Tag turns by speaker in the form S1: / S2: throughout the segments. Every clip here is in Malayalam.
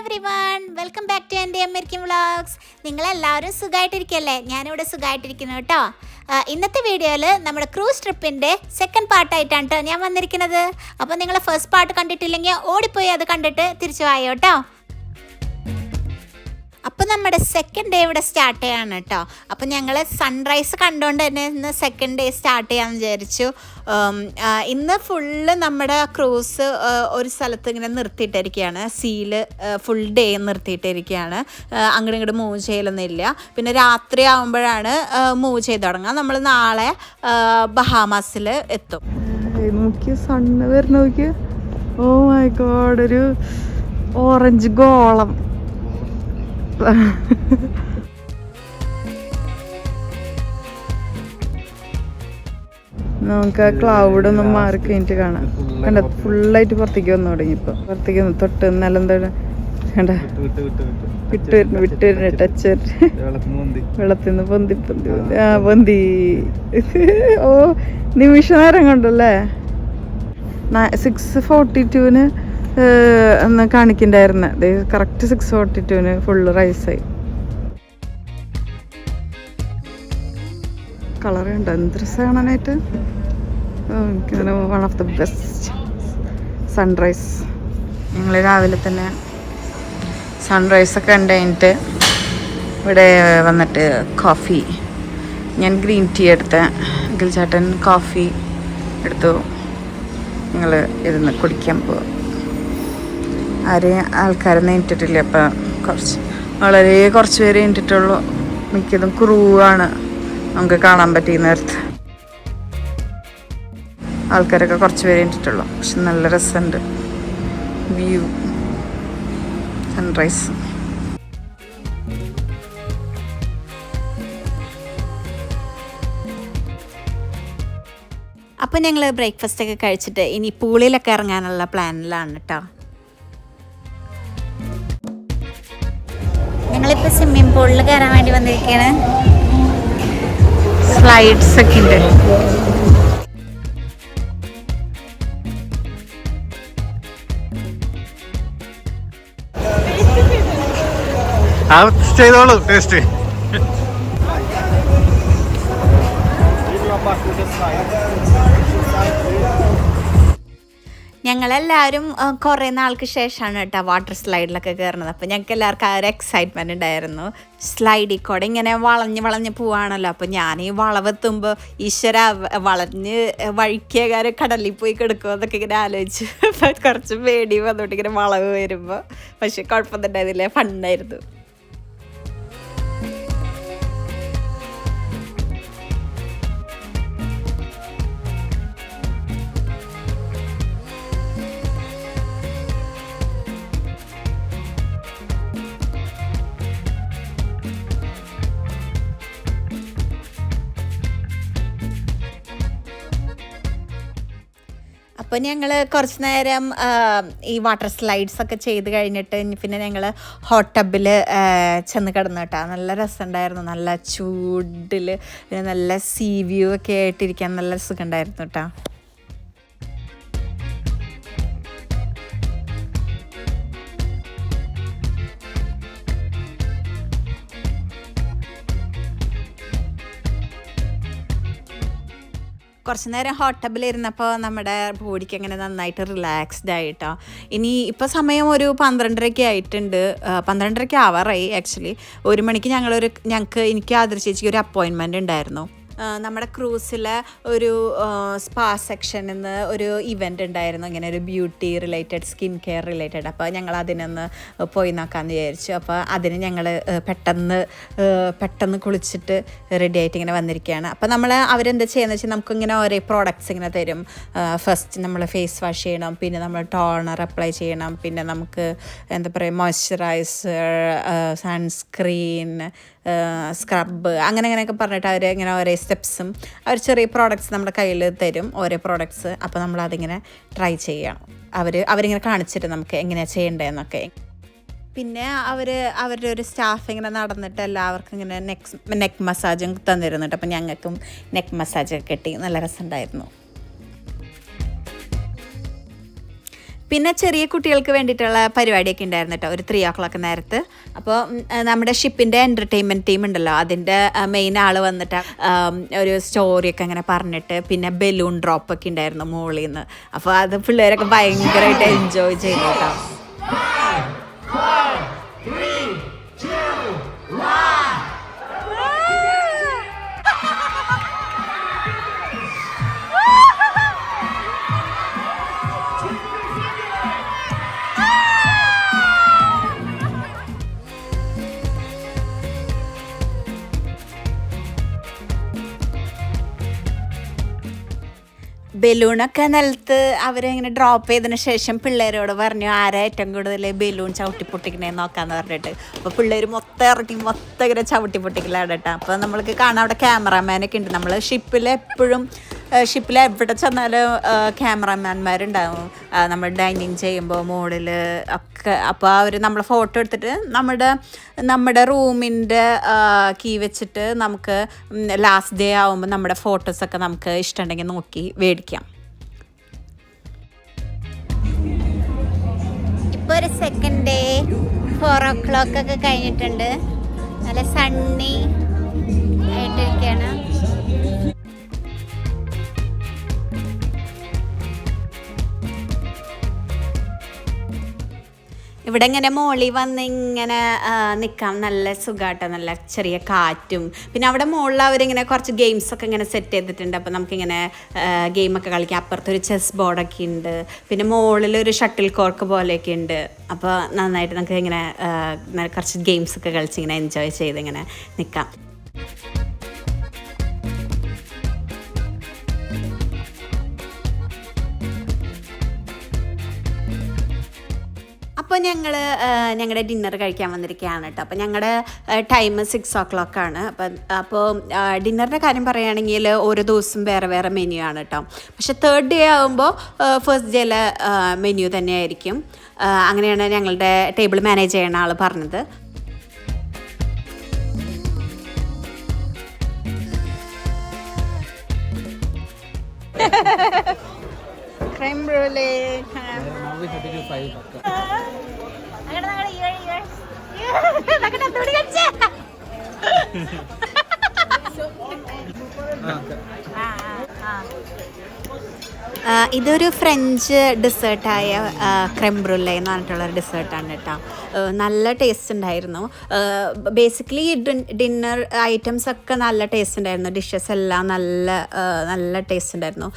S1: എവ്രിവൺ, വെൽക്കം ബാക്ക് ടു എൻ്റെ അമേരിക്കൻ വ്ളോഗ്സ്. നിങ്ങളെല്ലാവരും സുഖമായിട്ടിരിക്കല്ലേ? ഞാനിവിടെ സുഖമായിട്ടിരിക്കുന്നു കേട്ടോ. ഇന്നത്തെ വീഡിയോയിൽ നമ്മുടെ ക്രൂസ് ട്രിപ്പിൻ്റെ സെക്കൻഡ് പാർട്ടായിട്ടാണ് കേട്ടോ ഞാൻ വന്നിരിക്കുന്നത്. അപ്പോൾ നിങ്ങൾ ഫസ്റ്റ് പാർട്ട് കണ്ടിട്ടില്ലെങ്കിൽ ഓടിപ്പോയി അത് കണ്ടിട്ട് തിരിച്ചു വായോ കേട്ടോ. അപ്പോൾ നമ്മുടെ സെക്കൻഡ് ഡേ ഇവിടെ സ്റ്റാർട്ട് ചെയ്യാണ് കേട്ടോ. അപ്പോൾ ഞങ്ങൾ സൺറൈസ് കണ്ടുകൊണ്ട് തന്നെ ഇന്ന് സെക്കൻഡ് ഡേ സ്റ്റാർട്ട് ചെയ്യാമെന്ന് വിചാരിച്ചു. ഇന്ന് ഫുള്ള് നമ്മുടെ ക്രൂസ് ഒരു സ്ഥലത്ത് ഇങ്ങനെ നിർത്തിയിട്ടിരിക്കുകയാണ്. സീൽ ഫുൾ ഡേ നിർത്തിയിട്ടിരിക്കുകയാണ്. അങ്ങോട്ട് ഇങ്ങോട്ട് മൂവ് ചെയ്യലൊന്നുമില്ല. പിന്നെ രാത്രി ആകുമ്പോഴാണ് മൂവ് ചെയ്ത് തുടങ്ങുക. നമ്മൾ നാളെ ബഹാമാസിൽ എത്തും.
S2: നോക്കിയ സണ്ണ് വരുന്ന നോക്കിയ, ഓ മൈ ഗോഡ്, ഒരു ഓറഞ്ച് ഗോളം. നമുക്ക് ആ ക്ലൗഡ് ഒന്നും മാറി കഴിഞ്ഞിട്ട് കാണാം. കണ്ട, ഫുള്ളായിട്ട് പുറത്തേക്ക് വന്നു തുടങ്ങി. ഇപ്പൊ പുറത്തേക്ക് തൊട്ട് നിലം കണ്ട വിട്ട് വരുന്നു ടച്ച് വെള്ളത്തിൽ നിന്ന് പൊന്തി പൊന്തി ഓ നിമിഷ നേരം കൊണ്ടല്ലേ. 6:42 എന്ന് കാണിക്കണ്ടായിരുന്നെ. കറക്റ്റ് 6:42 ഫുള്ള് റൈസായി. കളർ കണ്ടോ എന്ത് രസം കാണാനായിട്ട്. എനിക്കങ്ങനെ one of the best sunrise. ഞങ്ങൾ രാവിലെ തന്നെ സൺറൈസൊക്കെ കണ്ടു കഴിഞ്ഞിട്ട് ഇവിടെ വന്നിട്ട് കോഫി, ഞാൻ ഗ്രീൻ ടീ എടുത്ത്, അഖിൽ ചേട്ടൻ കോഫി എടുത്തു. ഞങ്ങൾ ഇരുന്ന് കുടിക്കാൻ പോകും. ആരെയും ആൾക്കാരൊന്നും എണീറ്റിട്ടില്ല. അപ്പം വളരെ കുറച്ച് പേര് എണീറ്റിട്ടുള്ളൂ. മിക്കതും ക്രൂ ആണ് നമുക്ക് കാണാൻ പറ്റിയ നേരത്ത്. ആൾക്കാരൊക്കെ കുറച്ച് പേര് എണീറ്റിട്ടുള്ളൂ. പക്ഷെ നല്ല രസമുണ്ട് വ്യൂ, സൺറൈസ്.
S1: അപ്പോൾ ഞങ്ങൾ ബ്രേക്ക്ഫാസ്റ്റൊക്കെ കഴിച്ചിട്ട് ഇനി പൂളിലൊക്കെ ഇറങ്ങാനുള്ള പ്ലാനിലാണ് കേട്ടോ. ഞങ്ങളിപ്പോൾ സ്വിമ്മിംഗ് പൂളിൽ കയറാൻ വേണ്ടി വന്നിരിക്കുകയാണ്.
S2: സ്ലൈഡ്സ് ഒക്കെ ഉണ്ട്.
S3: ചെയ്തോളൂ ടേസ്റ്റ്.
S1: ഞങ്ങളെല്ലാവരും കുറേ നാൾക്ക് ശേഷമാണ് കേട്ടോ വാട്ടർ സ്ലൈഡിലൊക്കെ കയറുന്നത്. അപ്പോൾ ഞങ്ങൾക്ക് എല്ലാവർക്കും ആ ഒരു എക്സൈറ്റ്മെൻറ്റ് ഉണ്ടായിരുന്നു. സ്ലൈഡിൽ കൂടെ ഇങ്ങനെ വളഞ്ഞ് പോവാണല്ലോ. അപ്പോൾ ഞാൻ ഈ വളവെത്തുമ്പോൾ ഈശ്വര വളഞ്ഞ് വഴിക്കേകാരം കടലിൽ പോയി കിടക്കുമോ എന്നൊക്കെ ഇങ്ങനെ ആലോചിച്ച് കുറച്ച് പേടി വന്നോട്ട് ഇങ്ങനെ വളവ് വരുമ്പോൾ. പക്ഷെ കുഴപ്പമൊന്നും ഉണ്ടായിരുന്നില്ല, ഫണ്ണായിരുന്നു. അപ്പോൾ ഞങ്ങൾ കുറച്ച് നേരം ഈ വാട്ടർ സ്ലൈഡ്സൊക്കെ ചെയ്ത് കഴിഞ്ഞിട്ട് പിന്നെ ഞങ്ങൾ ഹോട്ട് ടബിൽ ചെന്ന് കിടന്നു കേട്ടോ. നല്ല രസമുണ്ടായിരുന്നു. നല്ല ചൂടിൽ പിന്നെ നല്ല സീ വ്യൂ ഒക്കെ ആയിട്ടിരിക്കാൻ നല്ല സുഖമുണ്ടായിരുന്നു കേട്ടോ. കുറച്ച് നേരം ഹോട്ട് ടബിലിരുന്നപ്പോൾ നമ്മുടെ ബോഡിക്ക് അങ്ങനെ നന്നായിട്ട് റിലാക്സ്ഡ് ആയിട്ടോ. ഇനി ഇപ്പോൾ സമയം ഒരു 12:30 ആയിട്ടുണ്ട്. 12:30 ആവാറായി ആക്ച്വലി. 1 മണിക്ക് എനിക്ക് ആദർശിച്ച് ഒരു അപ്പോയിൻമെൻറ്റ് ഉണ്ടായിരുന്നു. നമ്മുടെ ക്രൂസിലെ ഒരു സ്പാ സെക്ഷനിൽ നിന്ന് ഒരു ഇവൻ്റ് ഉണ്ടായിരുന്നു, ഇങ്ങനെ ഒരു beauty related, skin care related. അപ്പോൾ ഞങ്ങൾ അതിനൊന്ന് പോയി നോക്കാമെന്ന് വിചാരിച്ചു. അപ്പോൾ അതിന് ഞങ്ങൾ പെട്ടെന്ന് കുളിച്ചിട്ട് റെഡി ആയിട്ട് ഇങ്ങനെ വന്നിരിക്കുകയാണ്. അപ്പോൾ അവരെന്താ ചെയ്യുന്നത് വെച്ചാൽ നമുക്കിങ്ങനെ ഓരോ പ്രോഡക്റ്റ്സ് ഇങ്ങനെ തരും. ഫസ്റ്റ് നമ്മൾ ഫേസ് വാഷ് ചെയ്യണം, പിന്നെ നമ്മൾ ടോണർ അപ്ലൈ ചെയ്യണം, പിന്നെ നമുക്ക് എന്താ പറയുക മോയ്സ്ചറൈസർ, സൺസ്ക്രീൻ, സ്ക്രബ്, അങ്ങനെയൊക്കെ പറഞ്ഞിട്ട് അവർ ഇങ്ങനെ ഓരോ സ്റ്റെപ്സും അവർ ചെറിയ പ്രോഡക്റ്റ്സ് നമ്മുടെ കയ്യിൽ തരും, ഓരോ പ്രോഡക്റ്റ്സ്. അപ്പോൾ നമ്മളതിങ്ങനെ ട്രൈ ചെയ്യണം. അവരിങ്ങനെ കാണിച്ചിട്ട് നമുക്ക് എങ്ങനെയാണ് ചെയ്യേണ്ടതെന്നൊക്കെ. പിന്നെ അവരുടെ ഒരു സ്റ്റാഫ് ഇങ്ങനെ നടന്നിട്ട് എല്ലാവർക്കും ഇങ്ങനെ നെക്ക് മസാജും തന്നിരുന്നുണ്ട്. അപ്പം ഞങ്ങൾക്കും നെക്ക് മസാജൊക്കെ കിട്ടി. നല്ല രസമുണ്ടായിരുന്നു. പിന്നെ ചെറിയ കുട്ടികൾക്ക് വേണ്ടിയിട്ടുള്ള പരിപാടിയൊക്കെ ഉണ്ടായിരുന്നു കേട്ടോ, ഒരു 3 o'clock നേരത്ത്. അപ്പോൾ നമ്മുടെ ഷിപ്പിൻ്റെ എൻ്റർടൈൻമെൻറ്റ് ടീം ഉണ്ടല്ലോ, അതിൻ്റെ മെയിൻ ആൾ വന്നിട്ട് ഒരു സ്റ്റോറിയൊക്കെ അങ്ങനെ പറഞ്ഞിട്ട് പിന്നെ ബലൂൺ ഡ്രോപ്പൊക്കെ ഉണ്ടായിരുന്നു മുകളിൽ നിന്ന്. അപ്പോൾ അത് പിള്ളേരൊക്കെ ഭയങ്കരമായിട്ട് എൻജോയ് ചെയ്തു കേട്ടോ. ബലൂണൊക്കെ നിലത്ത് അവരിങ്ങനെ ഡ്രോപ്പ് ചെയ്തതിന് ശേഷം പിള്ളേരോട് പറഞ്ഞു ആരാ ഏറ്റവും കൂടുതൽ ബലൂൺ ചവിട്ടി പൊട്ടിക്കണേന്ന് നോക്കാമെന്ന് പറഞ്ഞിട്ട്. അപ്പോൾ പിള്ളേർ മൊത്തം ഇറങ്ങി മൊത്തം ഇങ്ങനെ ചവിട്ടി പൊട്ടിക്കലാണ് കേട്ടോ. അപ്പോൾ നമ്മൾക്ക് കാണാം അവിടെ ക്യാമറാമാനൊക്കെ ഉണ്ട്. നമ്മൾ ഷിപ്പിൽ എവിടെ ചെന്നാലും ക്യാമറാമാൻമാരുണ്ടാവും നമ്മൾ ഡൈനിങ് ചെയ്യുമ്പോൾ മുകളിൽ ഒക്കെ. അപ്പോൾ അവർ നമ്മൾ ഫോട്ടോ എടുത്തിട്ട് നമ്മുടെ റൂമിൻ്റെ കീ വെച്ചിട്ട് നമുക്ക് ലാസ്റ്റ് ഡേ ആകുമ്പോൾ നമ്മുടെ ഫോട്ടോസൊക്കെ നമുക്ക് ഇഷ്ടമുണ്ടെങ്കിൽ നോക്കി മേടിക്കാം. ഇപ്പോൾ ഒരു സെക്കൻഡ് ഡേ 4 o'clock ഒക്കെ കഴിഞ്ഞിട്ടുണ്ട്. നല്ല സണ്ണി ആയിട്ടിരിക്കുകയാണ്. ഇവിടെ ഇങ്ങനെ മോളിൽ വന്ന് ഇങ്ങനെ നിൽക്കാം, നല്ല സുഖമാട്ടോ, നല്ല ചെറിയ കാറ്റും. പിന്നെ അവിടെ മുകളിൽ അവരിങ്ങനെ കുറച്ച് ഗെയിംസൊക്കെ ഇങ്ങനെ സെറ്റ് ചെയ്തിട്ടുണ്ട്. അപ്പോൾ നമുക്കിങ്ങനെ ഗെയിമൊക്കെ കളിക്കാം. അപ്പുറത്തൊരു ചെസ് ബോർഡൊക്കെ ഉണ്ട്. പിന്നെ മുകളിലൊരു ഷട്ടിൽ കോർക്ക് പോലെയൊക്കെ ഉണ്ട്. അപ്പോൾ നന്നായിട്ട് നമുക്ക് ഇങ്ങനെ കുറച്ച് ഗെയിംസൊക്കെ കളിച്ച് ഇങ്ങനെ എൻജോയ് ചെയ്ത് ഇങ്ങനെ നിൽക്കാം. അപ്പോൾ ഞങ്ങളുടെ ഡിന്നർ കഴിക്കാൻ വന്നിരിക്കുകയാണ് കേട്ടോ. അപ്പോൾ ഞങ്ങളുടെ ടൈം 6 o'clock ആണ്. അപ്പോൾ ഡിന്നറിൻ്റെ കാര്യം പറയുകയാണെങ്കിൽ ഓരോ ദിവസം വേറെ വേറെ മെനു ആണ് കേട്ടോ. പക്ഷേ 3rd day ആകുമ്പോൾ ഫസ്റ്റ് ഡേയിലെ മെനു തന്നെയായിരിക്കും. അങ്ങനെയാണ് ഞങ്ങളുടെ ടേബിൾ മാനേജ് ചെയ്യുന്ന ആൾ പറഞ്ഞത്. ക്രീം ബ്രൂലേ ഇതൊരു ഫ്രഞ്ച് ഡെസേർട്ടായ ക്രീം ബ്രൂലേ എന്ന് പറഞ്ഞിട്ടുള്ളൊരു ഡെസേർട്ടാണ് കേട്ടോ. നല്ല ടേസ്റ്റ് ഉണ്ടായിരുന്നു. ബേസിക്കലി ഡിന്നർ ഐറ്റംസ് ഒക്കെ നല്ല ടേസ്റ്റ് ഉണ്ടായിരുന്നു. ഡിഷസ് എല്ലാം നല്ല ടേസ്റ്റ് ഉണ്ടായിരുന്നു.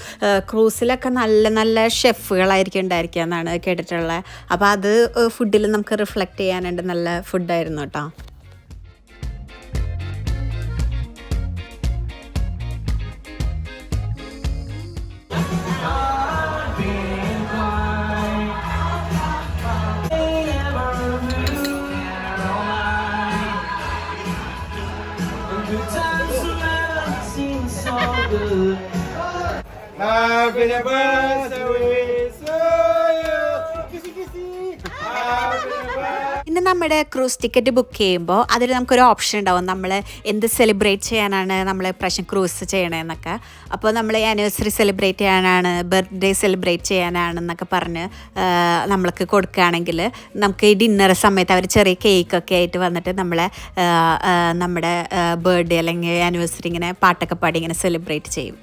S1: ക്രൂസിലൊക്കെ നല്ല ഷെഫുകളായിരിക്കും ഉണ്ടായിരിക്കുക എന്നാണ് കേട്ടിട്ടുള്ളത്. അപ്പോൾ അത് ഫുഡിൽ നമുക്ക് റിഫ്ലക്റ്റ് ചെയ്യാനുണ്ട്. നല്ല ഫുഡായിരുന്നു കേട്ടോ.
S3: Happy birthday to you. Kissy kissy. Happy birthday.
S1: പിന്നെ നമ്മുടെ ക്രൂസ് ടിക്കറ്റ് ബുക്ക് ചെയ്യുമ്പോൾ അതിൽ നമുക്കൊരു ഓപ്ഷൻ ഉണ്ടാവും, നമ്മൾ എന്ത് സെലിബ്രേറ്റ് ചെയ്യാനാണ് നമ്മൾ പ്രാവശ്യം ക്രൂസ് ചെയ്യണമെന്നൊക്കെ. അപ്പോൾ നമ്മൾ ആനിവേഴ്സറി സെലിബ്രേറ്റ് ചെയ്യാനാണ്, ബർത്ത്ഡേ സെലിബ്രേറ്റ് ചെയ്യാനാണെന്നൊക്കെ പറഞ്ഞ് നമ്മൾക്ക് കൊടുക്കുകയാണെങ്കിൽ നമുക്ക് ഈ ഡിന്നർ സമയത്ത് അവർ ചെറിയ കേക്കൊക്കെ ആയിട്ട് വന്നിട്ട് നമ്മുടെ ബർത്ത്ഡേ അല്ലെങ്കിൽ ആനിവേഴ്സറി ഇങ്ങനെ പാട്ടൊക്കെ പാടി ഇങ്ങനെ സെലിബ്രേറ്റ് ചെയ്യും.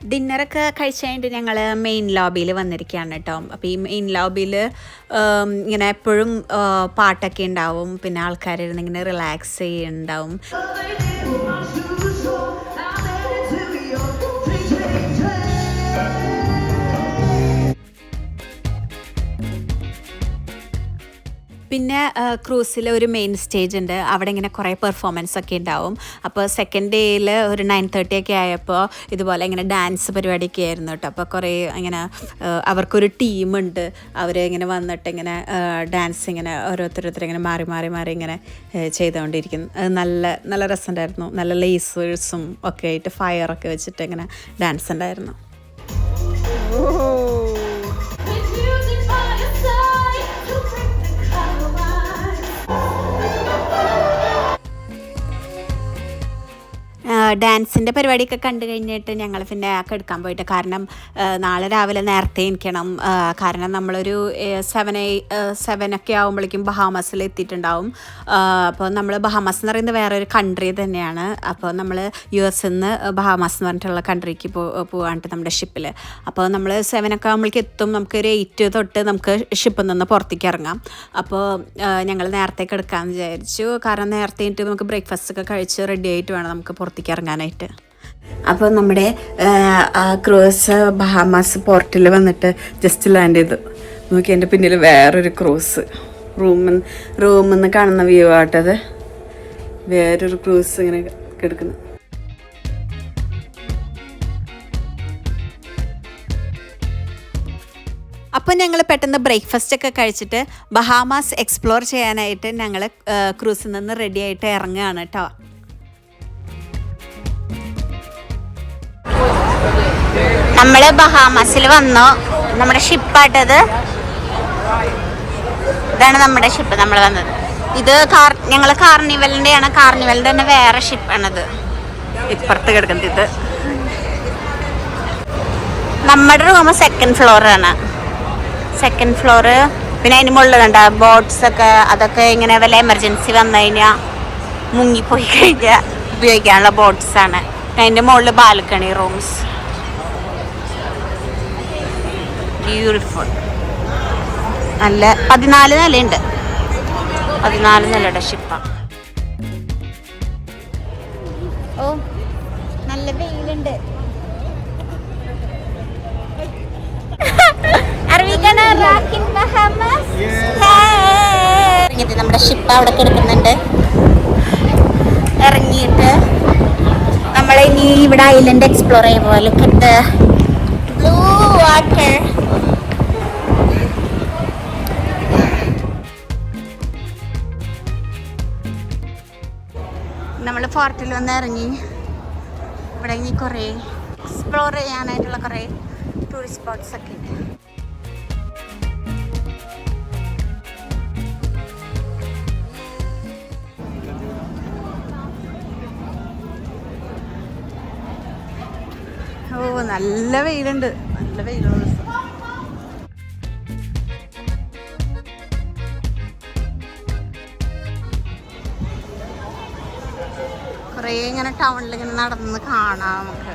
S1: ഡിന്നറൊക്കെ കഴിച്ച് കഴിഞ്ഞിട്ട് ഞങ്ങൾ മെയിൻ ലോബിയിൽ വന്നിരിക്കുകയാണ് കേട്ടോ. അപ്പോൾ ഈ മെയിൻ ലോബിയിൽ ഇങ്ങനെ എപ്പോഴും പാട്ടൊക്കെ ഉണ്ടാവും. പിന്നെ ആൾക്കാരിരുന്ന് ഇങ്ങനെ റിലാക്സ് ചെയ്യുന്നുണ്ടാവും. പിന്നെ ക്രൂസിൽ ഒരു മെയിൻ സ്റ്റേജ് ഉണ്ട്. അവിടെ ഇങ്ങനെ കുറേ പെർഫോമൻസ് ഒക്കെ ഉണ്ടാവും. അപ്പോൾ സെക്കൻഡ് ഡേയിൽ ഒരു 9:30 ഒക്കെ ആയപ്പോൾ ഇതുപോലെ ഇങ്ങനെ ഡാൻസ് പരിപാടിയൊക്കെ ആയിരുന്നു കേട്ടോ. അപ്പോൾ കുറേ ഇങ്ങനെ അവർക്കൊരു ടീമുണ്ട്. അവർ ഇങ്ങനെ വന്നിട്ട് ഇങ്ങനെ ഡാൻസ് ഇങ്ങനെ ഓരോരുത്തർ ഇങ്ങനെ മാറി ഇങ്ങനെ ചെയ്തുകൊണ്ടിരിക്കുന്നു. നല്ല രസമുണ്ടായിരുന്നു. നല്ല ലേസേഴ്സും ഒക്കെ ആയിട്ട് ഫയറൊക്കെ വെച്ചിട്ട് ഇങ്ങനെ ഡാൻസ് ഉണ്ടായിരുന്നു. ഡാൻസിൻ്റെ പരിപാടിയൊക്കെ കണ്ടു കഴിഞ്ഞിട്ട് ഞങ്ങൾ പിന്നെ എടുക്കാൻ പോയിട്ട്, കാരണം നാളെ രാവിലെ നേരത്തെ എണീക്കണം. കാരണം നമ്മളൊരു 7 ആകുമ്പോഴേക്കും ബഹാമസിൽ എത്തിയിട്ടുണ്ടാവും. അപ്പോൾ നമ്മൾ ബഹാമസ് എന്ന് പറയുന്നത് വേറൊരു കൺട്രി തന്നെയാണ്. അപ്പോൾ നമ്മൾ US നിന്ന് ബഹാമസ് എന്ന് പറഞ്ഞിട്ടുള്ള കൺട്രിക്ക് പോകാനായിട്ട് നമ്മുടെ ഷിപ്പിൽ. അപ്പോൾ നമ്മൾ 7 ആകുമ്പോഴേക്കും എത്തും. നമുക്കൊരു 8 തൊട്ട് നമുക്ക് ഷിപ്പിൽ നിന്ന് പുറത്തേക്ക് ഇറങ്ങാം. അപ്പോൾ ഞങ്ങൾ നേരത്തെ എടുക്കാമെന്ന് വിചാരിച്ചു. കാരണം നേരത്തെ കഴിഞ്ഞിട്ട് നമുക്ക് ബ്രേക്ക്ഫാസ്റ്റ് ഒക്കെ കഴിച്ച് റെഡി ആയിട്ട് വേണം നമുക്ക് പുറത്തേക്ക് ഇറങ്ങാനായിട്ട്. അപ്പോൾ നമ്മുടെ ക്രൂസ് ബഹാമാസ് പോർട്ടിൽ വന്നിട്ട് ജസ്റ്റ് ലാൻഡ് ചെയ്തു. നോക്കി എൻ്റെ പിന്നിൽ വേറൊരു ക്രൂസ്, റൂമിൽ നിന്ന് കാണുന്ന വ്യൂ ആട്ടത്. വേറൊരു ക്രൂസ് ഇങ്ങനെ കിടക്കുന്നു. അപ്പോൾ ഞങ്ങൾ പെട്ടെന്ന് ബ്രേക്ക്ഫാസ്റ്റ് ഒക്കെ കഴിച്ചിട്ട് ബഹാമാസ് എക്സ്പ്ലോർ ചെയ്യാനായിട്ട് ഞങ്ങൾ ക്രൂസിൽ നിന്ന് റെഡി ആയിട്ട് ഇറങ്ങുകയാണ് കേട്ടോ.
S4: നമ്മൾ ബഹാമാസിൽ വന്നു. നമ്മുടെ ഷിപ്പായിട്ടത് ഇതാണ് നമ്മുടെ ഷിപ്പ്. നമ്മൾ വന്നത് ഇത് ഞങ്ങൾ കാർണിവലിൻ്റെയാണ്. കാർണിവലിൻ്റെ തന്നെ വേറെ ഷിപ്പാണിത്, ഇപ്പുറത്ത് കിടക്കുന്നത്. ഇത് നമ്മുടെ റൂം 2nd ഫ്ലോറാണ്. 2nd floor. പിന്നെ അതിന് മുകളിലുണ്ട് ബോട്ട്സൊക്കെ. അതൊക്കെ ഇങ്ങനെ വല്ല എമർജൻസി വന്നു കഴിഞ്ഞാൽ മുങ്ങിപ്പോയി കഴിഞ്ഞാൽ ഉപയോഗിക്കാനുള്ള ബോട്ട്സാണ്. അതിൻ്റെ മുകളിൽ ബാൽക്കണി റൂംസ്. ബ്യൂട്ടിഫുൾ. നല്ല 14 നിലയുണ്ട്. 14 നിലയുടെ ഷിപ്പാണ്. ഓ നല്ല വെയിലുണ്ട്. നമ്മുടെ ഷിപ്പ് അവിടെ കിടക്കുന്നുണ്ട്. ഇറങ്ങിയിട്ട് നമ്മൾ ഇനി ഇവിടെ ഐലൻഡ് എക്സ്പ്ലോർ ചെയ്യുക പോലെ കിട്ട് ബ്ലൂ വാട്ടർ. നമ്മൾ ഫോർട്ടിൽ വന്ന് ഇറങ്ങി. ഇവിടെ ഇനി കുറേ എക്സ്പ്ലോർ ചെയ്യാനായിട്ടുള്ള കുറേ ടൂറിസ്റ്റ് സ്പോട്ട്സ് ഒക്കെ ഉണ്ട്.
S1: ഓ നല്ല വെയിലുണ്ട്, നല്ല വെയിലുള്ള ദിവസം.
S4: കുറേ ഇങ്ങനെ ടൗണിൽ ഇങ്ങനെ നടന്ന് കാണാം നമുക്ക്.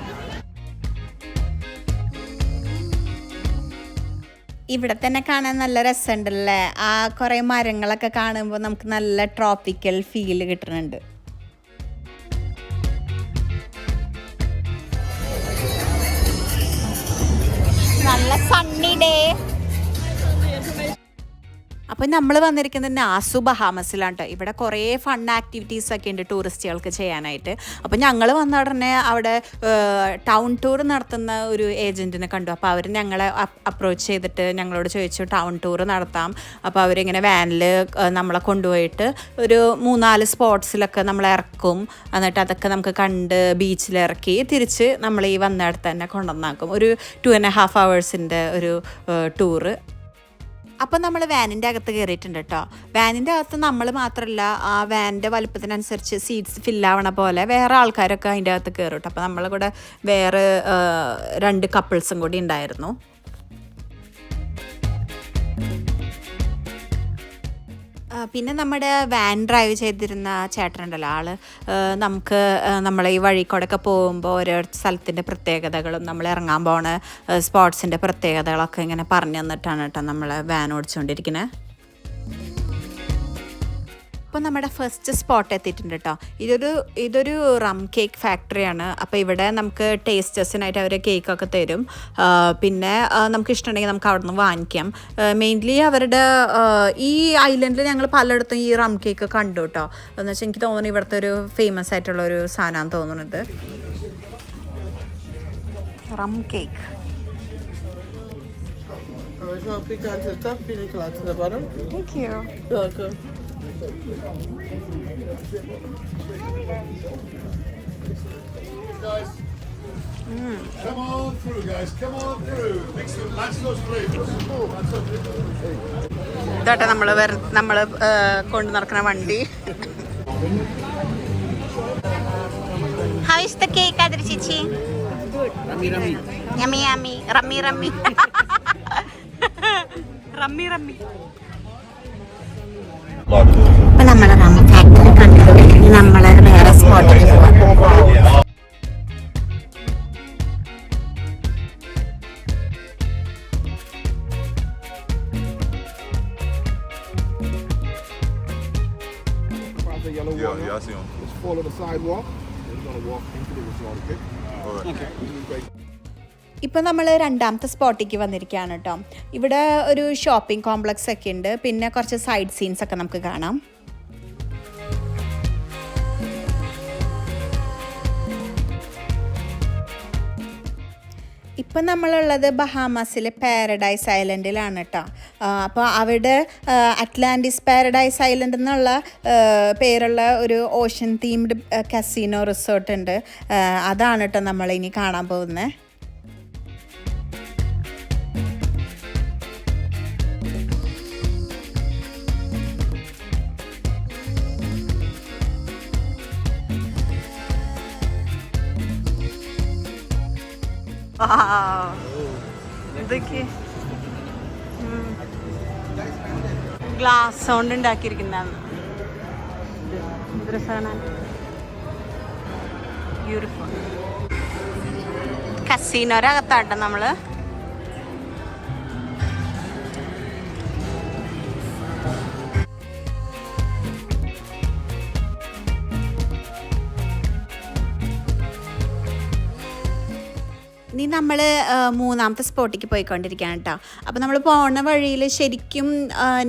S1: ഇവിടെ തന്നെ കാണാൻ നല്ല രസമുണ്ടല്ലേ. ആ കുറേ മരങ്ങളൊക്കെ കാണുമ്പോൾ നമുക്ക് നല്ല ട്രോപ്പിക്കൽ ഫീൽ കിട്ടുന്നുണ്ട്.
S4: നല്ല സണ്ണി ഡേ.
S1: അപ്പോൾ നമ്മൾ വന്നിരിക്കുന്നത് നാസു ബഹാമസിലാണ് കേട്ടോ. ഇവിടെ കുറേ ഫൺ ആക്ടിവിറ്റീസ് ഒക്കെ ഉണ്ട് ടൂറിസ്റ്റുകൾക്ക് ചെയ്യാനായിട്ട്. അപ്പോൾ ഞങ്ങൾ വന്ന ഉടനെ അവിടെ ടൗൺ ടൂർ നടത്തുന്ന ഒരു ഏജൻറ്റിനെ കണ്ടു. അപ്പോൾ അവർ ഞങ്ങളെ അപ്രോച്ച് ചെയ്തിട്ട് ഞങ്ങളോട് ചോദിച്ചു ടൗൺ ടൂർ നടത്താം. അപ്പോൾ അവരിങ്ങനെ വാനിൽ നമ്മളെ കൊണ്ടുപോയിട്ട് ഒരു 3-4 സ്പോട്ട്സിലൊക്കെ നമ്മളെ ഇറക്കും. എന്നിട്ട് അതൊക്കെ നമുക്ക് കണ്ട് ബീച്ചിലിറക്കി തിരിച്ച് നമ്മൾ ഈ വന്നിടത്ത് തന്നെ കൊണ്ടുവന്നാക്കും. ഒരു 2.5 hours ഒരു ടൂറ്. അപ്പം നമ്മൾ വാനിൻ്റെ അകത്ത് കയറിയിട്ടുണ്ട് കേട്ടോ. വാനിൻ്റെ അകത്ത് നമ്മൾ മാത്രമല്ല, ആ വാനിൻ്റെ വലുപ്പത്തിനനുസരിച്ച് സീറ്റ്സ് ഫില്ലാവണ പോലെ വേറെ ആൾക്കാരൊക്കെ അതിൻ്റെ അകത്ത് കയറും കേട്ടോ. അപ്പം നമ്മളെ കൂടെ വേറെ 2 കപ്പിൾസും കൂടി ഉണ്ടായിരുന്നു. പിന്നെ നമ്മുടെ വാൻ ഡ്രൈവ് ചെയ്തിരുന്ന ചേട്ടനുണ്ടല്ലോ, ആള് നമുക്ക് നമ്മളെ ഈ വഴിക്കൂടെയൊക്കെ പോകുമ്പോൾ ഓരോ സ്ഥലത്തിൻ്റെ പ്രത്യേകതകളും നമ്മൾ ഇറങ്ങാൻ പോണ സ്പോട്ട്സിൻ്റെ പ്രത്യേകതകളൊക്കെ ഇങ്ങനെ പറഞ്ഞു തന്നിട്ടാണ് കേട്ടോ നമ്മൾ വാൻ ഓടിച്ചുകൊണ്ടിരിക്കുന്നത്. അപ്പോൾ നമ്മുടെ ഫസ്റ്റ് സ്പോട്ട് എത്തിയിട്ടുണ്ട് കേട്ടോ. ഇതൊരു റം കേക്ക് ഫാക്ടറിയാണ്. അപ്പോൾ ഇവിടെ നമുക്ക് ടേസ്റ്റേഴ്സിനായിട്ട് അവർ കേക്കൊക്കെ തരും. പിന്നെ നമുക്ക് ഇഷ്ടമുണ്ടെങ്കിൽ നമുക്ക് അവിടെ നിന്ന് വാങ്ങിക്കാം. മെയിൻലി അവരുടെ ഈ ഐലൻഡിൽ ഞങ്ങൾ പലയിടത്തും ഈ റം കേക്ക് കണ്ടു കേട്ടോ. എന്ന് വെച്ചാൽ എനിക്ക് തോന്നുന്നു ഇവിടുത്തെ ഒരു ഫേമസ് ആയിട്ടുള്ളൊരു സാധനമാണെന്ന് തോന്നുന്നത് rum cake. Thank you.
S3: You're welcome.
S5: Guys, come on through, guys. Come on through. Match those flavors.
S1: ഇതാട്ടെ നമ്മൾ കൊണ്ടു നടക്കുന്ന വണ്ടി.
S4: How is the cake, Adri Chichi?
S3: Rummy, rummy.
S4: Yummy, yummy. Rummy, rummy. Rummy, rummy. ഇപ്പൊ നമ്മളെ റമ്മി ഫാക്ടറി കണ്ടിട്ട് നമ്മളെ വേറെ സ്പോട്ടിൽ പോവാം.
S3: The yellow
S5: Yeah,
S3: one.
S5: yeah, I see him.
S3: Just follow the sidewalk. We're gonna walk into the resort, okay?
S5: All right.
S1: ഇപ്പം നമ്മൾ രണ്ടാമത്തെ സ്പോട്ടിലേക്ക് വന്നിരിക്കുകയാണ് കേട്ടോ. ഇവിടെ ഒരു ഷോപ്പിംഗ് കോംപ്ലക്സ് ഒക്കെ ഉണ്ട്, പിന്നെ കുറച്ച് സൈഡ് സീൻസ് ഒക്കെ നമുക്ക് കാണാം. ഇപ്പം നമ്മളുള്ളത് ബഹാമാസിലെ പാരഡൈസ് ഐലൻഡിലാണ് കേട്ടോ. അപ്പോൾ അവിടെ അറ്റ്ലാന്റിസ് പാരഡൈസ് ഐലൻഡ് എന്നുള്ള പേരുള്ള ഒരു ഓഷ്യൻ തീംഡ് കസിനോ റിസോർട്ട് ഉണ്ട്. അതാണ് കേട്ടോ നമ്മളിനി കാണാൻ പോകുന്നത്.
S2: ഇതൊക്കെ ഗ്ലാസ് കൊണ്ട് ഉണ്ടാക്കിയിരിക്കുന്നതാണ്. ബ്യൂട്ടിഫുൾ.
S4: കസീനോരകത്താട്ടോ നമ്മള്.
S1: ഇനി നമ്മൾ മൂന്നാമത്തെ സ്പോട്ടിലേക്ക് പോയിക്കൊണ്ടിരിക്കുകയാണ് കേട്ടോ. അപ്പോൾ നമ്മൾ പോണ വഴിയിൽ ശരിക്കും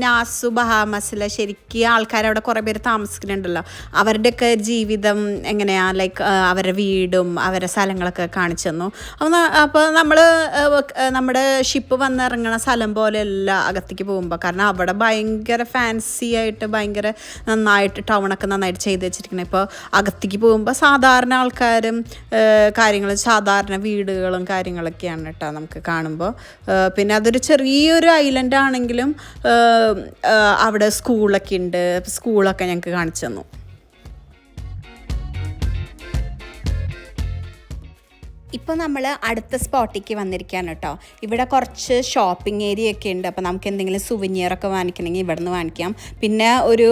S1: നാസു ബഹാമസിലെ ശരിക്കും ആൾക്കാരവിടെ കുറേ പേര് താമസിക്കുന്നുണ്ടല്ലോ. അവരുടെയൊക്കെ ജീവിതം എങ്ങനെയാണ്, ലൈക്ക് അവരുടെ വീടും അവരുടെ സ്ഥലങ്ങളൊക്കെ കാണിച്ചു തന്നു. അപ്പോൾ നമ്മൾ നമ്മുടെ ഷിപ്പ് വന്നിറങ്ങണ സ്ഥലം പോലെയല്ല അകത്തേക്ക് പോകുമ്പോൾ. കാരണം അവിടെ ഭയങ്കര ഫാൻസി ആയിട്ട് ഭയങ്കര നന്നായിട്ട് ടൗണൊക്കെ നന്നായിട്ട് ചെയ്ത് വെച്ചിരിക്കുന്നത്. ഇപ്പോൾ അകത്തേക്ക് പോകുമ്പോൾ സാധാരണ ആൾക്കാരും കാര്യങ്ങളും സാധാരണ വീടുകളും കാര്യങ്ങളൊക്കെയാണ് കേട്ടോ നമുക്ക് കാണുമ്പോൾ. പിന്നെ അതൊരു ചെറിയൊരു ഐലൻഡ് ആണെങ്കിലും അവിടെ സ്കൂളൊക്കെ ഉണ്ട്. സ്കൂളൊക്കെ ഞങ്ങൾക്ക് കാണിച്ചു തന്നു. ഇപ്പോൾ നമ്മൾ അടുത്ത സ്പോട്ടിലേക്ക് വന്നിരിക്കുകയാണ് കേട്ടോ. ഇവിടെ കുറച്ച് ഷോപ്പിംഗ് ഏരിയ ഒക്കെ ഉണ്ട്. അപ്പോൾ നമുക്ക് എന്തെങ്കിലും സുവനിയറൊക്കെ വാങ്ങിക്കണമെങ്കിൽ ഇവിടെ നിന്ന് വാങ്ങിക്കാം. പിന്നെ ഒരു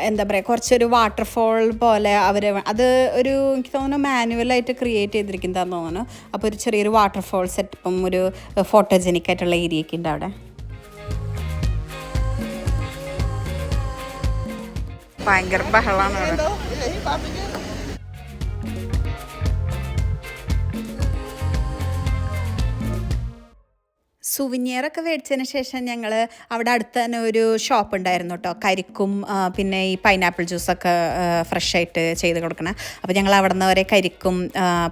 S1: എന്താ പറയുക, കുറച്ചൊരു വാട്ടർഫോൾ പോലെ അവർ അത് ഒരു എനിക്ക് തോന്നുന്നു മാനുവലായിട്ട് ക്രിയേറ്റ് ചെയ്തിരിക്കുന്നതാണെന്ന് തോന്നുന്നു. അപ്പോൾ ഒരു ചെറിയൊരു വാട്ടർഫോൾ സെറ്റപ്പും ഒരു ഫോട്ടോജനിക് ആയിട്ടുള്ള ഏരിയ ഒക്കെ ഉണ്ട് അവിടെ.
S2: ഭയങ്കര ബഹളമാണ് അവിടെ.
S1: സുവിനിയറൊക്കെ മേടിച്ചതിന് ശേഷം ഞങ്ങൾ അവിടെ അടുത്ത് തന്നെ ഒരു ഷോപ്പ് ഉണ്ടായിരുന്നു കേട്ടോ. കരിക്കും പിന്നെ ഈ പൈനാപ്പിൾ ജ്യൂസൊക്കെ ഫ്രഷായിട്ട് ചെയ്ത് കൊടുക്കണം. അപ്പോൾ ഞങ്ങൾ അവിടെ നിന്ന് വരെ കരിക്കും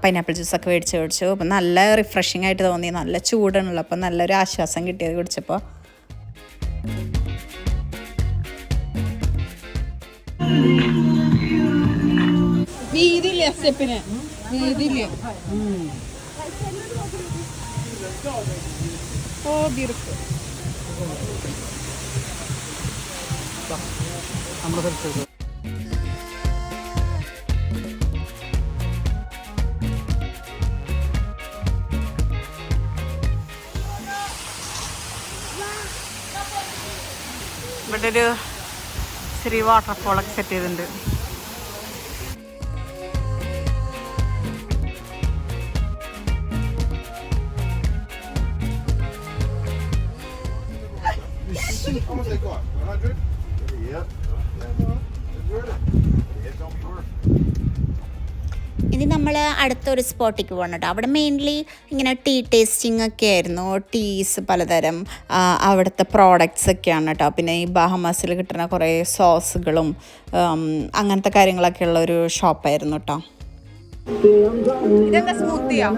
S1: പൈനാപ്പിൾ ജ്യൂസൊക്കെ മേടിച്ചു. അപ്പോൾ നല്ല റിഫ്രഷിംഗ് ആയിട്ട് തോന്നി. നല്ല ചൂടാണല്ലോ, അപ്പോൾ നല്ലൊരു ആശ്വാസം കിട്ടിയത് കുടിച്ചപ്പോൾ.
S2: വീതിയില്ല സ്റ്റെപ്പിന്, വീതിയില്ല. ഓ ബ്യൂട്ടിഫുൾ. ഇവിടെ ഒരു ചെറിയ വാട്ടർഫോളൊക്കെ സെറ്റ് ചെയ്തിട്ടുണ്ട്.
S5: How much they cost? 100? Yep.
S4: ഇനി നമ്മൾ അടുത്തൊരു സ്പോട്ടിലേക്ക് പോകണം കേട്ടോ. അവിടെ മെയിൻലി ഇങ്ങനെ ടീ ടേസ്റ്റിംഗ് ഒക്കെ ആയിരുന്നു. ടീസ് പലതരം അവിടുത്തെ പ്രോഡക്റ്റ്സ് ഒക്കെയാണ് കേട്ടോ. പിന്നെ ഈ ബഹാമാസിൽ കിട്ടുന്ന കുറേ സോസുകളും അങ്ങനത്തെ കാര്യങ്ങളൊക്കെ ഉള്ള ഒരു ഷോപ്പായിരുന്നു കേട്ടോ.
S2: ഇതെന്താ സ്മൂത്തിയാ?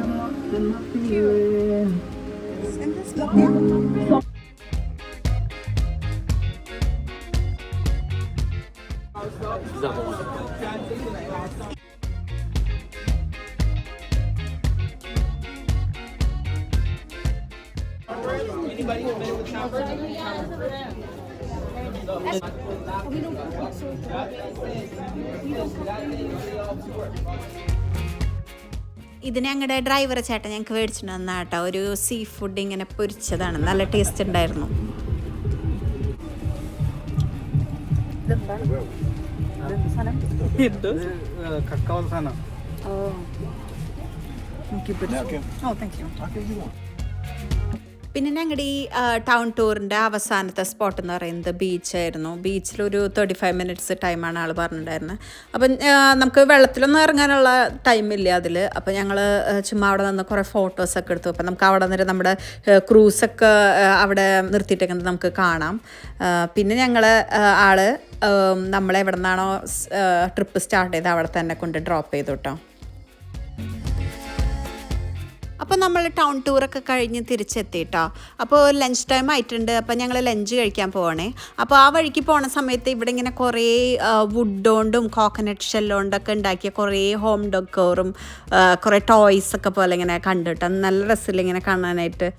S3: Anybody familiar with chopper?
S1: ഇത് ഞങ്ങളുടെ ഡ്രൈവർ ചേട്ടൻ ഞങ്ങൾക്ക് മേടിച്ചിട്ട് തന്ന കേട്ടോ ഒരു സീ ഫുഡ് ഇങ്ങനെ പൊരിച്ചതാണ്, നല്ല ടേസ്റ്റ് ഉണ്ടായിരുന്നു. പിന്നെ ഞങ്ങളുടെ ഈ ടൗൺ ടൂറിൻ്റെ അവസാനത്തെ സ്പോട്ട് എന്ന് പറയുന്നത് ബീച്ചായിരുന്നു. ബീച്ചിലൊരു 35 മിനിറ്റ്സ് ടൈമാണ് ആൾ പറഞ്ഞിട്ടുണ്ടായിരുന്നത്. അപ്പം നമുക്ക് വെള്ളത്തിലൊന്നും ഇറങ്ങാനുള്ള ടൈമില്ല അതിൽ. അപ്പം ഞങ്ങൾ ചുമ്മാ അവിടെ നിന്ന് കുറേ ഫോട്ടോസൊക്കെ എടുത്തു. അപ്പം നമുക്ക് അവിടെ നിന്ന് നമ്മുടെ ക്രൂസൊക്കെ അവിടെ നിർത്തിയിട്ടൊക്കെ നമുക്ക് കാണാം. പിന്നെ ഞങ്ങൾ നമ്മളെവിടെ നിന്നാണോ ട്രിപ്പ് സ്റ്റാർട്ട് ചെയ്ത് അവിടെ തന്നെ കൊണ്ട് ഡ്രോപ്പ് ചെയ്തു കേട്ടോ. അപ്പോൾ നമ്മൾ ടൗൺ ടൂറൊക്കെ കഴിഞ്ഞ് തിരിച്ചെത്തി കേട്ടോ. അപ്പോൾ ലഞ്ച് ടൈം ആയിട്ടുണ്ട്. അപ്പോൾ ഞങ്ങൾ ലഞ്ച് കഴിക്കാൻ പോകണേ. അപ്പോൾ ആ വഴിക്ക് പോണ സമയത്ത് ഇവിടെ ഇങ്ങനെ കുറേ വുഡ് കൊണ്ടും കോക്കനട്ട് ഷെല്ലുകൊണ്ടൊക്കെ ഉണ്ടാക്കിയ കുറേ ഹോം ഡെക്കോറും കുറേ ടോയ്സൊക്കെ പോലെ ഇങ്ങനെ കണ്ടിട്ട് നല്ല രസമില്ല ഇങ്ങനെ കാണാനായിട്ട്.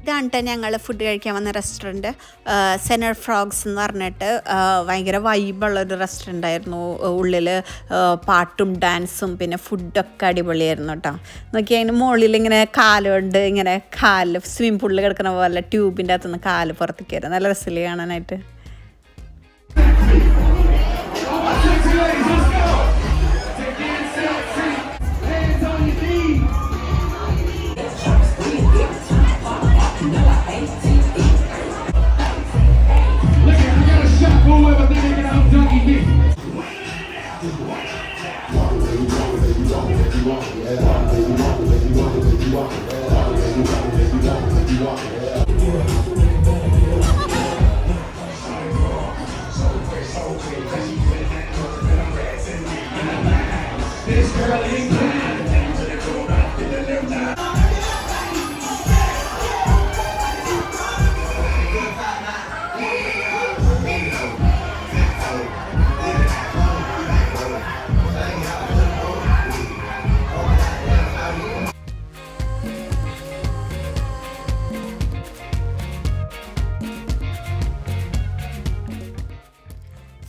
S1: ഇതാണ് കേട്ടോ ഞങ്ങൾ ഫുഡ് കഴിക്കാൻ വന്ന റെസ്റ്റോറൻറ്റ്. സെനർ ഫ്രോഗ്സ് എന്ന് പറഞ്ഞിട്ട് ഭയങ്കര വൈബുള്ളൊരു റെസ്റ്റോറൻ്റ് ആയിരുന്നു. ഉള്ളിൽ പാട്ടും ഡാൻസും പിന്നെ ഫുഡൊക്കെ അടിപൊളിയായിരുന്നു കേട്ടോ. നോക്കി അതിന് മുകളിൽ ഇങ്ങനെ കാലുകൊണ്ട് ഇങ്ങനെ സ്വിമ്മിംഗ് പൂളിൽ കിടക്കുന്ന പോലെ ട്യൂബിൻ്റെ അകത്തുനിന്ന് കാല് പുറത്തേക്ക് വരും. നല്ല രസമില്ലേ കാണാനായിട്ട്.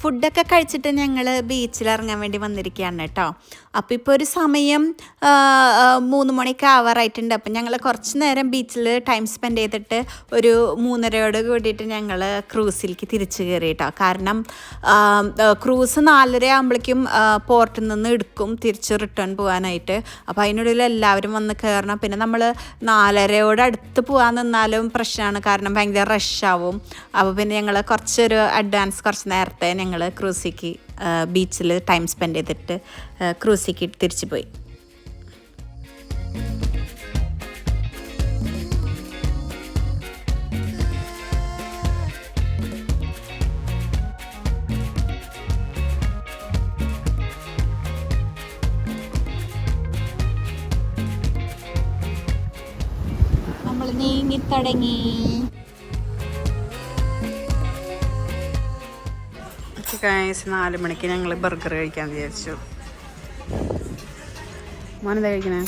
S1: ഫുഡൊക്കെ കഴിച്ചിട്ട് ഞങ്ങൾ ബീച്ചിൽ ഇറങ്ങാൻ വേണ്ടി വന്നിരിക്കുകയാണ് കേട്ടോ. അപ്പോൾ ഇപ്പോൾ ഒരു സമയം 3 മണിക്ക് ആവാറായിട്ടുണ്ട്. അപ്പം ഞങ്ങൾ കുറച്ച് നേരം ബീച്ചിൽ ടൈം സ്പെൻഡ് ചെയ്തിട്ട് ഒരു 3:30യോട് കൂടിയിട്ട് ഞങ്ങൾ ക്രൂസിലേക്ക് തിരിച്ചു കയറി കേട്ടോ. കാരണം ക്രൂസ് 4:30 ആകുമ്പോഴേക്കും പോർട്ടിൽ നിന്ന് എടുക്കും തിരിച്ച് റിട്ടേൺ പോകാനായിട്ട്. അപ്പോൾ അതിനുള്ളിൽ എല്ലാവരും വന്ന് കയറണം. പിന്നെ നമ്മൾ 4:30യോട് അടുത്ത് പോകാൻ നിന്നാലും പ്രശ്നമാണ്, കാരണം ഭയങ്കര റഷാവും. അപ്പോൾ പിന്നെ ഞങ്ങൾ കുറച്ച് നേരത്തെ ഞങ്ങൾ ക്രൂസിക്ക് ബീച്ചിൽ ടൈം സ്പെൻഡ് ചെയ്തിട്ട് ക്രൂസിക്ക് തിരിച്ചു പോയി. നമ്മൾ നീങ്ങിത്തുടങ്ങി.
S2: ഗൈസ് 4 മണിക്ക് ഞങ്ങൾ ബർഗർ കഴിക്കാൻ വിചാരിച്ചു. മോനെന്താ കഴിക്കണേ?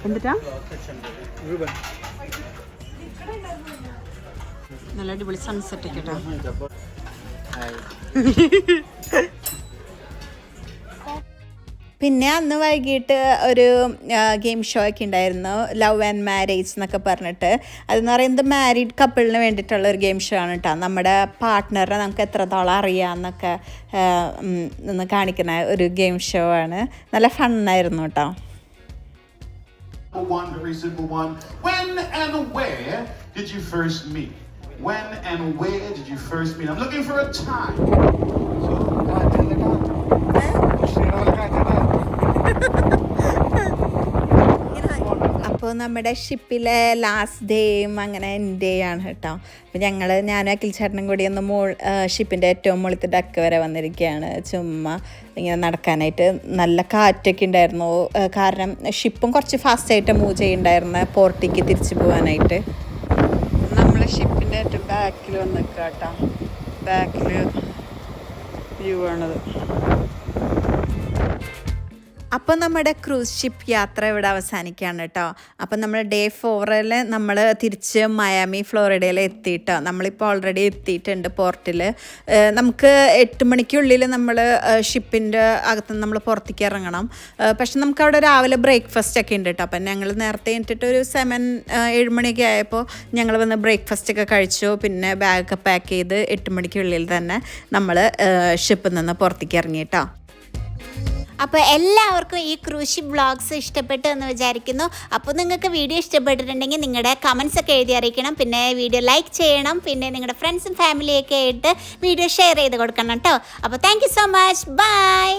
S2: എന്നിട്ടാ നല്ല അടിപൊളി സൺസെറ്റ് ഒക്കെ കേട്ടോ.
S1: പിന്നെ അന്ന് വൈകിട്ട് ഒരു ഗെയിം ഷോ ഒക്കെ ഉണ്ടായിരുന്നു, ലവ് ആൻഡ് മാരേജ് എന്നൊക്കെ പറഞ്ഞിട്ട്. അതെന്ന് പറയുന്നത് മാരീഡ് കപ്പിളിന് വേണ്ടിയിട്ടുള്ള ഒരു ഗെയിം ഷോ ആണ് കേട്ടോ. നമ്മുടെ പാർട്ട്ണറെ നമുക്ക് എത്രത്തോളം അറിയാമെന്നൊക്കെ ഒന്ന് കാണിക്കുന്ന ഒരു ഗെയിം ഷോ ആണ്. നല്ല ഫണ്ണായിരുന്നു കേട്ടോ.
S5: One very simple one. When and where did you first meet? When and where did you first meet? I'm looking for a time.
S1: അപ്പോൾ നമ്മുടെ ഷിപ്പിലെ ലാസ്റ്റ് ഡേയും അങ്ങനെ എൻഡ് ഡേ ആണ് കേട്ടോ. അപ്പോൾ ഞാനും അഖിൽ ചേട്ടനും കൂടി ഒന്ന് ഷിപ്പിൻ്റെ ഏറ്റവും മുകളിലത്തെ ഡക്ക് വരെ വന്നിരിക്കുകയാണ്, ചുമ്മാ ഇങ്ങനെ നടക്കാനായിട്ട്. നല്ല കാറ്റൊക്കെ ഉണ്ടായിരുന്നു, കാരണം ഷിപ്പും കുറച്ച് ഫാസ്റ്റായിട്ട് മൂവ് ചെയ്യുന്നുണ്ടായിരുന്നു പോർട്ടിക്ക് തിരിച്ചു പോകാനായിട്ട്.
S2: നമ്മൾ ഷിപ്പിൻ്റെ ഏറ്റവും ബാക്കിൽ വന്ന് നിൽക്കുക കേട്ടോ. ബാക്കിൽ വ്യൂ ആണത്.
S1: അപ്പോൾ നമ്മുടെ ക്രൂസ് ഷിപ്പ് യാത്ര ഇവിടെ അവസാനിക്കുകയാണ് കേട്ടോ. അപ്പോൾ നമ്മൾ ഡേ 4-ൽ നമ്മൾ തിരിച്ച് മയാമി ഫ്ലോറിഡയിൽ എത്തിയിട്ടോ. നമ്മളിപ്പോൾ ഓൾറെഡി എത്തിയിട്ടുണ്ട് പോർട്ടിൽ. നമുക്ക് 8 മണിക്കുള്ളിൽ നമ്മൾ ഷിപ്പിൻ്റെ അകത്ത് നമ്മൾ പുറത്തേക്ക് ഇറങ്ങണം. പക്ഷെ നമുക്ക് അവിടെ രാവിലെ ബ്രേക്ക്ഫാസ്റ്റ് ഒക്കെ ഉണ്ട് കേട്ടോ. അപ്പം ഞങ്ങൾ നേരത്തെ എത്തിയിട്ട് ഒരു 7 മണിയൊക്കെ ആയപ്പോൾ ഞങ്ങൾ വന്ന് ബ്രേക്ക്ഫാസ്റ്റ് ഒക്കെ കഴിച്ചു. പിന്നെ ബാഗൊക്കെ പാക്ക് ചെയ്ത് 8 മണിക്കുള്ളിൽ തന്നെ നമ്മൾ ഷിപ്പിൽ നിന്ന് പുറത്തേക്ക് ഇറങ്ങി കേട്ടോ.
S4: അപ്പോൾ എല്ലാവർക്കും ഈ ക്രൂസ് ഷിപ്പ് വ്ളോഗ്സ് ഇഷ്ടപ്പെട്ടു എന്ന് വിചാരിക്കുന്നു. അപ്പോൾ നിങ്ങൾക്ക് വീഡിയോ ഇഷ്ടപ്പെട്ടിട്ടുണ്ടെങ്കിൽ നിങ്ങളുടെ കമൻസ് ഒക്കെ എഴുതി അറിയിക്കണം. പിന്നെ വീഡിയോ ലൈക്ക് ചെയ്യണം. പിന്നെ നിങ്ങളുടെ ഫ്രണ്ട്സും ഫാമിലിയൊക്കെ ആയിട്ട് വീഡിയോ ഷെയർ ചെയ്ത് കൊടുക്കണം കേട്ടോ. അപ്പോൾ thank you so much. By.